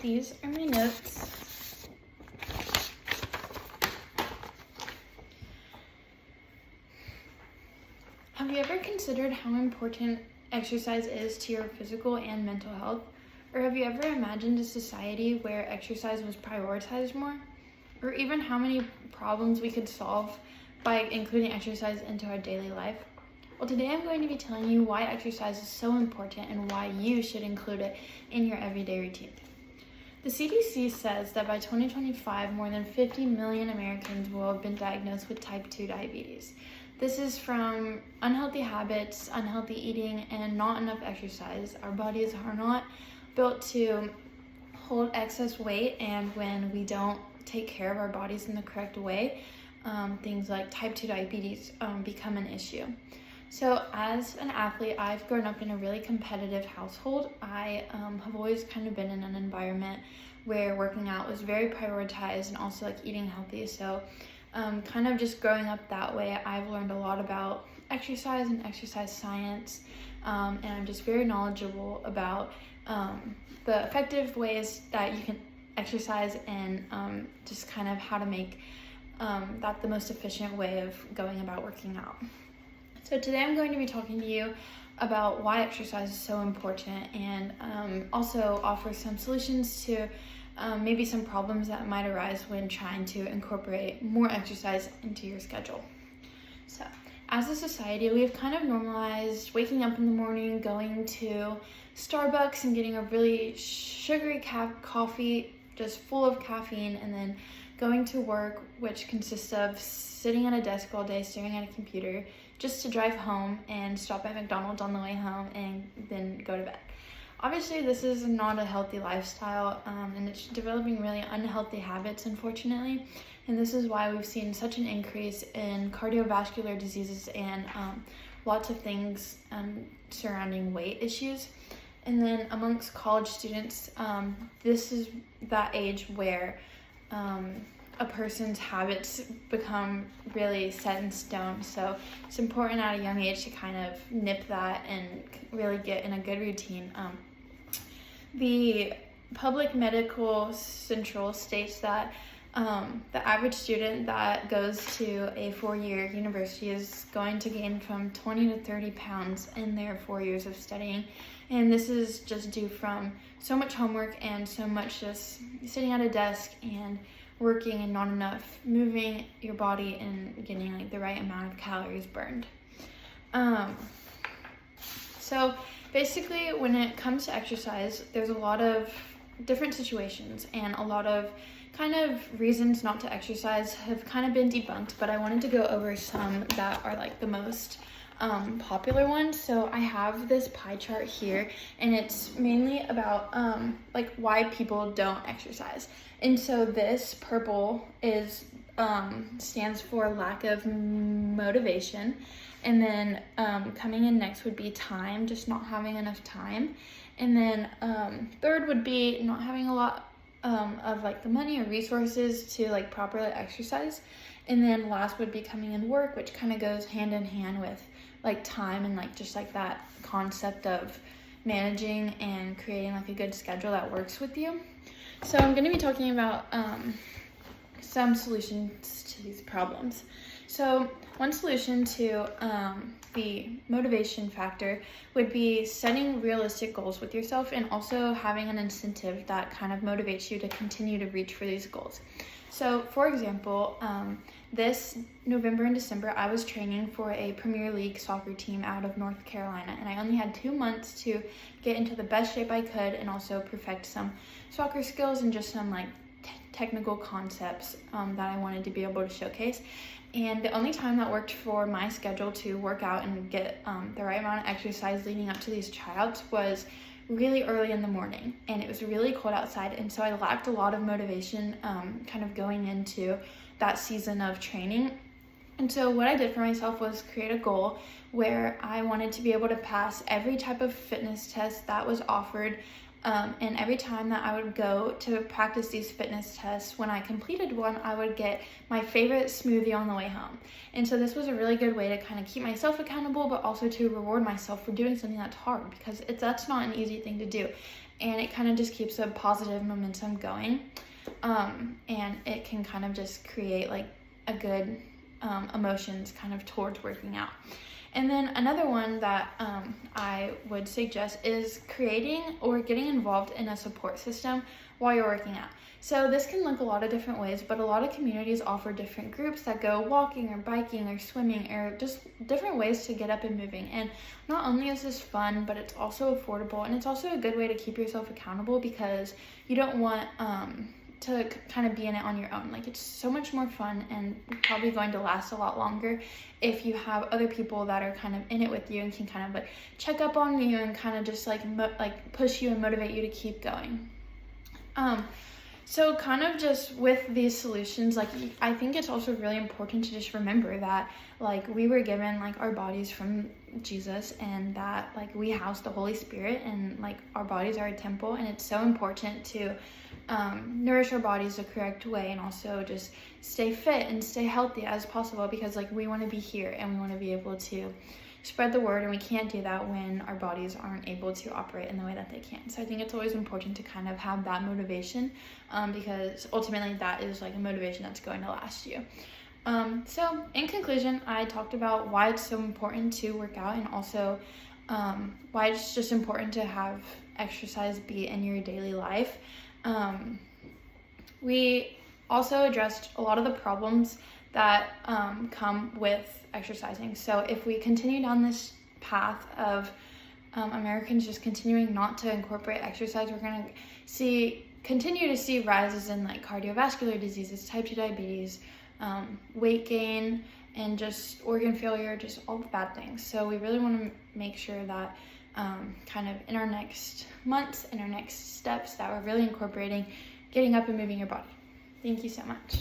these are my notes. Have you ever considered how important exercise is to your physical and mental health? Or have you ever imagined a society where exercise was prioritized more? Or even how many problems we could solve by including exercise into our daily life? Well, today I'm going to be telling you why exercise is so important and why you should include it in your everyday routine. The CDC says that by 2025, more than 50 million Americans will have been diagnosed with type 2 diabetes. This is from unhealthy habits, unhealthy eating, and not enough exercise. Our bodies are not built to hold excess weight, and when we don't take care of our bodies in the correct way, things like type 2 diabetes become an issue. So as an athlete, I've grown up in a really competitive household. I have always kind of been in an environment where working out was very prioritized and also like eating healthy. So kind of just growing up that way, I've learned a lot about exercise and exercise science, and I'm just very knowledgeable about the effective ways that you can exercise and just kind of how to make that the most efficient way of going about working out. So today I'm going to be talking to you about why exercise is so important, and also offer some solutions to maybe some problems that might arise when trying to incorporate more exercise into your schedule. So as a society, we've kind of normalized waking up in the morning, going to Starbucks and getting a really sugary coffee just full of caffeine, and then going to work, which consists of sitting at a desk all day staring at a computer, just to drive home and stop at McDonald's on the way home and then go to bed. Obviously, this is not a healthy lifestyle, and it's developing really unhealthy habits, unfortunately. And this is why we've seen such an increase in cardiovascular diseases and lots of things surrounding weight issues. And then amongst college students, this is that age where a person's habits become really set in stone. So it's important at a young age to kind of nip that and really get in a good routine. The Public Medical Central states that the average student that goes to a 4-year university is going to gain from 20 to 30 pounds in their 4 years of studying. And this is just due from so much homework and so much just sitting at a desk and working and not enough moving your body and getting like the right amount of calories burned. So basically, when it comes to exercise, there's a lot of different situations, and a lot of kind of reasons not to exercise have kind of been debunked, but I wanted to go over some that are like the most popular ones. So I have this pie chart here, and it's mainly about like why people don't exercise. And so this purple is stands for lack of motivation, and then coming in next would be time, just not having enough time, and then third would be not having a lot of like the money or resources to like properly exercise, and then last would be coming in work, which kind of goes hand in hand with like time and like just like that concept of managing and creating like a good schedule that works with you. So I'm going to be talking about some solutions to these problems. So one solution to the motivation factor would be setting realistic goals with yourself, and also having an incentive that kind of motivates you to continue to reach for these goals. So for example, this November and December, I was training for a Premier League soccer team out of North Carolina, and I only had 2 months to get into the best shape I could and also perfect some soccer skills and just some like technical concepts that I wanted to be able to showcase. And the only time that worked for my schedule to work out and get the right amount of exercise leading up to these tryouts was really early in the morning, and it was really cold outside, and so I lacked a lot of motivation kind of going into that season of training. And so what I did for myself was create a goal where I wanted to be able to pass every type of fitness test that was offered, and every time that I would go to practice these fitness tests, when I completed one, I would get my favorite smoothie on the way home. And so this was a really good way to kind of keep myself accountable, but also to reward myself for doing something that's hard, because that's not an easy thing to do. and it kind of just keeps a positive momentum going. And it can kind of just create like a good emotions kind of towards working out. And then another one that I would suggest is creating or getting involved in a support system while you're working out. So this can look a lot of different ways, but a lot of communities offer different groups that go walking or biking or swimming or just different ways to get up and moving. And not only is this fun, but it's also affordable, and it's also a good way to keep yourself accountable because you don't want to kind of be in it on your own. Like, it's so much more fun and probably going to last a lot longer if you have other people that are kind of in it with you and can kind of like check up on you and kind of just like push you and motivate you to keep going. So kind of just with these solutions, like, I think it's also really important to just remember that like we were given like our bodies from Jesus, and that like we house the Holy Spirit, and like our bodies are a temple, and it's so important to nourish our bodies the correct way, and also just stay fit and stay healthy as possible, because like we want to be here and we want to be able to spread the word, and we can't do that when our bodies aren't able to operate in the way that they can. So I think it's always important to kind of have that motivation, because ultimately that is like a motivation that's going to last you. So in conclusion, I talked about why it's so important to work out, and also why it's just important to have exercise be in your daily life. We also addressed a lot of the problems that come with exercising. So if we continue down this path of Americans just continuing not to incorporate exercise, we're going to continue to see rises in like cardiovascular diseases, type 2 diabetes, weight gain, and just organ failure, just all the bad things. So we really want to make sure that kind of in our next months, in our next steps, that we're really incorporating getting up and moving your body. Thank you so much.